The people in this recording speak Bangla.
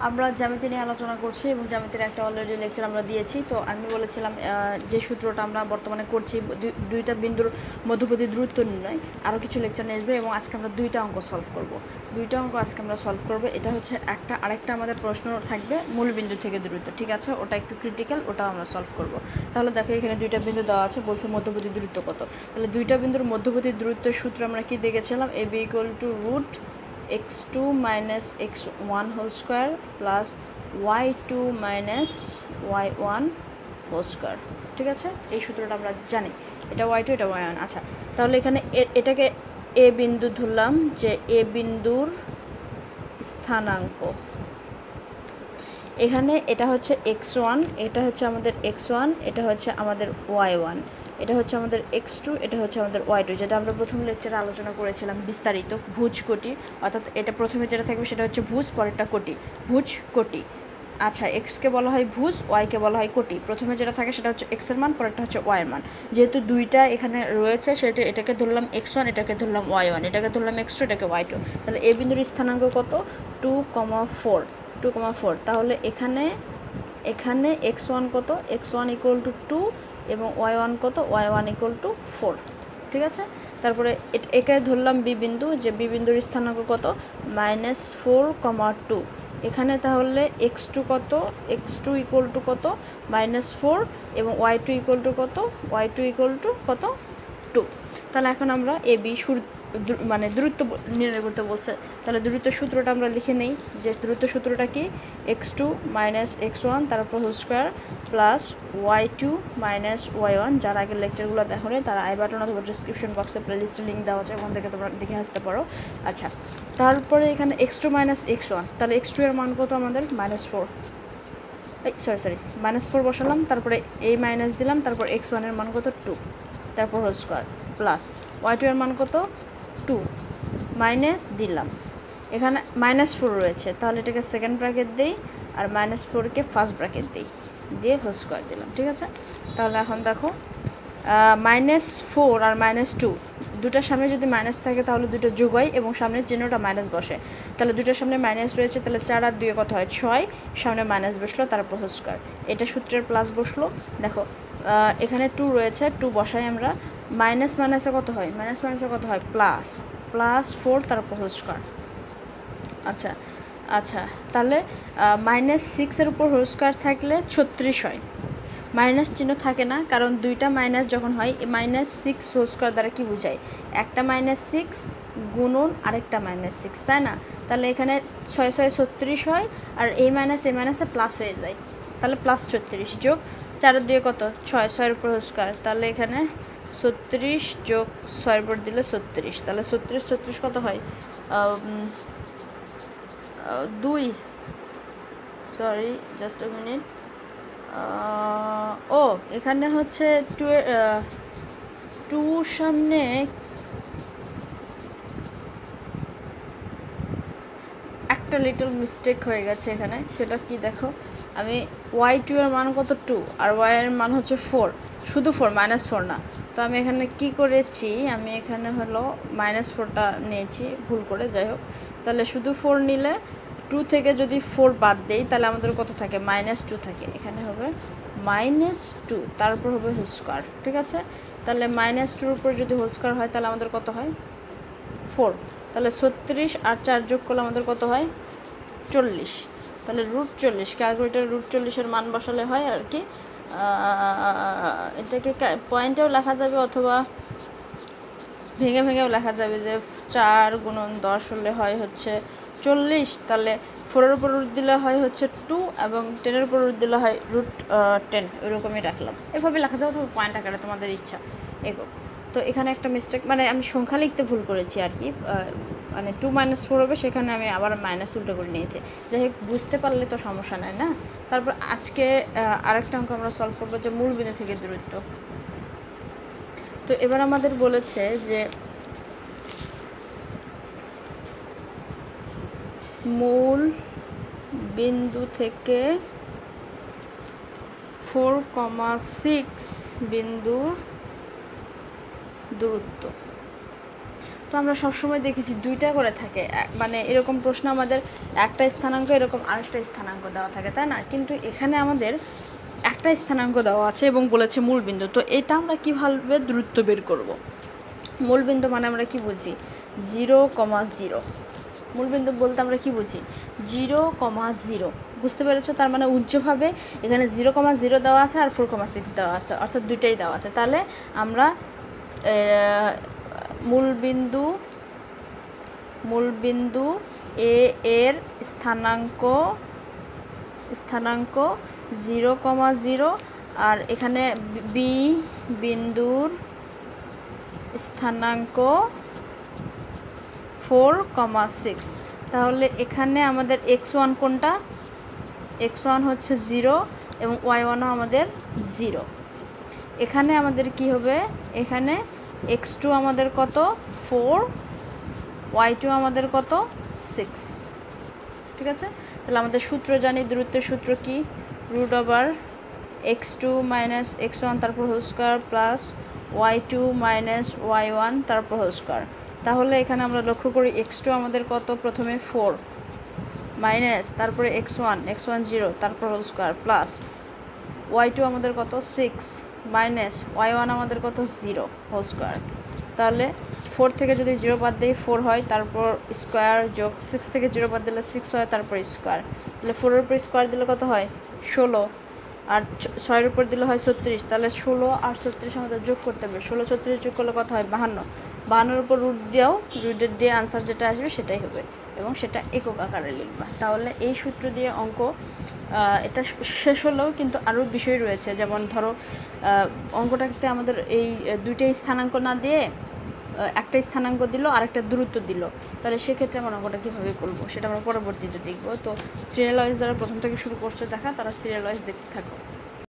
আমরা জ্যামিতি নিয়ে আলোচনা করছি এবং জ্যামিতির একটা অলরেডি লেকচার আমরা দিয়েছি। তো আমি বলেছিলাম যে সূত্রটা আমরা বর্তমানে করছি দুইটা বিন্দুর মধ্যবর্তী দূরত্ব নির্ণয়, আরও কিছু লেকচার নিয়ে আসবে এবং আজকে আমরা দুইটা অঙ্ক সলভ করব। দুইটা অঙ্ক আজকে আমরা সলভ করব। এটা হচ্ছে আরেকটা আমাদের প্রশ্ন থাকবে মূল বিন্দু থেকে দূরত্ব, ঠিক আছে, ওটা একটু ক্রিটিক্যাল, ওটাও আমরা সলভ করব। তাহলে দেখো এখানে দুইটা বিন্দু দেওয়া আছে, বলছে মধ্যবর্তী দূরত্ব কত। তাহলে দুইটা বিন্দুর মধ্যবর্তী দূরত্বের সূত্র আমরা কি দেখেছিলাম, ab = x2 - x1 whole square plus y2 - y1 whole square, ঠিক আছে। এই সূত্রটা আমরা জানি, এটা y2 এটা y1। আচ্ছা, তাহলে এখানে এটাকে এ বিন্দু ধরলাম, যে এ বিন্দুর স্থানাঙ্ক এখানে এটা হচ্ছে x1, এটা হচ্ছে আমাদের x1, এটা হচ্ছে আমাদের y1, এটা হচ্ছে আমাদের x2, এটা হচ্ছে আমাদের y2, যেটা আমরা প্রথম লেকচারে আলোচনা করেছিলাম বিস্তারিত। ভুজ কোটি, অর্থাৎ এটা প্রথমে যেটা থাকবে সেটা হচ্ছে ভুজ, পরেরটা কোটি, ভুজ কোটি। আচ্ছা, এক্সকে বলা হয় ভুজ, ওয়াইকে বলা হয় কোটি। প্রথমে যেটা থাকে সেটা হচ্ছে এক্সের মান, পরেরটা হচ্ছে ওয়াইয়ের মান। যেহেতু দুইটা এখানে রয়েছে সেহেতু এটাকে ধরলাম x1, এটাকে ধরলাম y1, এটাকে ধরলাম x2, এটাকে y2। তাহলে এ বিন্দুর স্থানাঙ্ক কত, 2,4, 2,4। তাহলে এখানে x1 কত, x1 = 2 এবং y1 কত, y1 = 4, ঠিক আছে। তারপরে একে ধরলাম বি বিন্দু, যে বি বিন্দুর স্থানাঙ্ক কত, -4,2। এখানে তাহলে x2 কত, x2 = কত, -4 এবং y2 = কত, y2 = কত, 2। তাহলে এখন আমরা এ বি মানে দূরত্ব নির্ণয় করতে বলছে। তাহলে দূরত্বের সূত্রটা আমরা লিখে নেই, যে দূরত্বের সূত্রটা কি, x2 - x1 তারপর whole square plus y2 - y1। যারা আগের লেকচারগুলো দেখো তারা আই বাটন অথবা ডিসক্রিপশন বক্সে প্লেলিস্টের লিঙ্ক দেওয়া আছে, ওখান থেকে তোমরা দেখে আসতে পারো। আচ্ছা, তারপরে এখানে x2 - x1, তাহলে x2 এর মান কত আমাদের, -4, -4 বসালাম, তারপরে এই মাইনাস দিলাম, তারপর x1 এর মান কত, 2, তারপর হোল স্কোয়ার প্লাস y2 এর মান কত, 2, মাইনাস দিলাম, এখানে -4 রয়েছে, তাহলে এটাকে সেকেন্ড ব্র্যাকেট দিই আর -4কে ফার্স্ট ব্র্যাকেট দিই, দিয়ে হোল স্কোয়ার দিলাম, ঠিক আছে। তাহলে এখন দেখো -4 আর -2 দুটার সামনে যদি মাইনাস থাকে তাহলে দুটো যোগ হয় এবং সামনের চিহ্নটা মাইনাস বসে। তাহলে দুটোর সামনে মাইনাস রয়েছে, তাহলে 4 আর 2 কত হয়, 6, সামনে মাইনাস বসলো, তারপর হোল স্কোয়ার, এটা সূত্রের প্লাস বসলো। দেখো এখানে 2 রয়েছে, 2 বসাই আমরা, মাইনাস মাইনাসে কত হয়, +4 তারপর হোল স্কোয়ার। আচ্ছা আচ্ছা, তাহলে -6 এর উপর হোল স্কোয়ার থাকলে 36 হয়, মাইনাস চিহ্ন থাকে না, কারণ দুইটা মাইনাস যখন হয়, -6 হোল স্কোয়ার দ্বারা কি বোঝায়, একটা -6 গুণন আরেকটা -6, তাই না। তাহলে এখানে 6 6 36 হয়, আর এই মাইনাসে প্লাস হয়ে যায়, তাহলে +36 যোগ 4 আর 2 কত, 6, 6 উপর হোল স্কোয়ার, তাহলে এখানে 36 যোগ 6 উপর দিলে 36, তাহলে 36 কত হয়, 2, সরি জাস্ট আ মিনিট, ও এখানে হচ্ছে 2 সামনে একটা লিটল মিস্টেক হয়ে গেছে এখানে, সেটা কি দেখো, আমি y2 এর মান কত, 2, আর y এর মান হচ্ছে 4, শুধু 4, -4 না। তো আমি এখানে কি করেছি, আমি এখানে হলো -4টা নিয়েছি ভুল করে, যাই হোক। তাহলে শুধু 4 নিলে 2 থেকে যদি 4 বাদ দেই তাহলে আমাদের কত থাকে, -2 থাকে, এখানে হবে -2, তারপর হবে হোল স্কোয়ার, ঠিক আছে। তাহলে -2 উপর যদি হোল স্কোয়ার হয় তাহলে আমাদের কত হয়, 4, তাহলে 36 আর 4 যোগ করলে আমাদের কত হয়, 40, তাহলে √40, ক্যালকুলেটার √40 মান বসালে হয় আর কি। এটাকে পয়েন্টেও লেখা যাবে অথবা ভেঙে ভেঙেও লেখা যাবে, যে 4 × 10 হলে হয় হচ্ছে 40, তাহলে 4-এর উপর রুট দিলে হয় হচ্ছে 2 এবং 10-এর উপর রুট দিলে হয় √10, ওইরকমই রাখলাম, এভাবে লেখা যাবে অথবা পয়েন্ট আকারে, তোমাদের ইচ্ছা এগো। তো এখানে একটা মিস্টেক, মানে আমি সংখ্যা লিখতে ভুল করেছি আর কি, মানে 2 - 4 হবে, সেখানে আমি আবার মাইনাস উল্টো করে নিয়েছি, যাই হোক বুঝতে পারলে তো সমস্যা নাই না। তারপর আজকে আরেকটা অঙ্ক আমরা সলভ করবো, যে মূল বিন্দু থেকে দূরত্ব। তো এবার আমাদের বলেছে যে মূল বিন্দু থেকে 4,6 বিন্দুর দূরত্ব। তো আমরা সবসময় দেখেছি দুইটা করে থাকে, মানে এরকম প্রশ্ন আমাদের একটা স্থানাঙ্ক এরকম আরেকটা স্থানাঙ্ক দেওয়া থাকে, তাই না? কিন্তু এখানে আমাদের একটা স্থানাঙ্ক দেওয়া আছে এবং বলেছে মূলবিন্দু। তো এটা আমরা কীভাবে দূরত্ব বের করব? মূলবিন্দু মানে আমরা কি বুঝি? 0,0। মূলবিন্দু বলতে আমরা কি বুঝি? 0,0। বুঝতে পেরেছো? তার মানে উজ্জ্বভাবে এখানে 0,0 দেওয়া আছে আর 4,6 দেওয়া আছে, অর্থাৎ দুইটাই দেওয়া আছে। তাহলে আমরা মূলবিন্দু এ এর স্থানাঙ্ক 0,0 আর এখানে বি বিন্দুর স্থানাঙ্ক 4,6। তাহলে এখানে আমাদের x1 কোনটা? x1 হচ্ছে 0 এবং y1ও আমাদের 0। এখানে আমাদের কি হবে? এখানে x2 আমাদের কত? 4, y2 আমাদের কত? 6। ঠিক আছে? তাহলে আমাদের সূত্র জানি, দূরত্বের সূত্র কি? √x2 - x1 তারপর whole square plus y2 - y1 তারপর হোল স্কয়ার। তাহলে এখানে আমরা লক্ষ্য করি x2 আমাদের কত? প্রথমে 4 মাইনাস তারপরে x1 0 তারপর হোল স্কয়ার প্লাস y2 আমাদের কত? 6 মাইনাস y1 আমাদের কত? 0 হোল স্কয়ার। তাহলে 4 থেকে যদি 0 বাদ দিই 4 হয়, তারপর স্কয়ার যোগ 6 থেকে 0 বাদ দিলে 6 হয়, তারপর স্কয়ার। তাহলে 4-এর উপর স্কয়ার দিলে কত হয়? 16, আর 6-এর উপর দিলে হয় 36। তাহলে 16 আর 36 আমাদের যোগ করতে হবে। 16 36 যোগ করলে কত হয়? 52। 52-এর উপর রুট দিয়ে আনসার যেটা আসবে সেটাই হবে এবং সেটা একক আকারে লিখবা। তাহলে এই সূত্র দিয়ে অঙ্ক এটা শেষ হলেও কিন্তু আরও বিষয় রয়েছে, যেমন ধরো অঙ্কটাতে আমাদের এই দুইটাই স্থানাঙ্ক না দিয়ে একটা স্থানাঙ্ক দিল আর একটা দূরত্ব দিল, তাহলে সেক্ষেত্রে আমরা অঙ্কটা কীভাবে করবো সেটা আমরা পরবর্তীতে দেখবো। তো সিরিয়াল ওয়াইজ যারা প্রথম থেকে শুরু করছে দেখা, তারা সিরিয়াল ওয়াইজ দেখতে থাকো।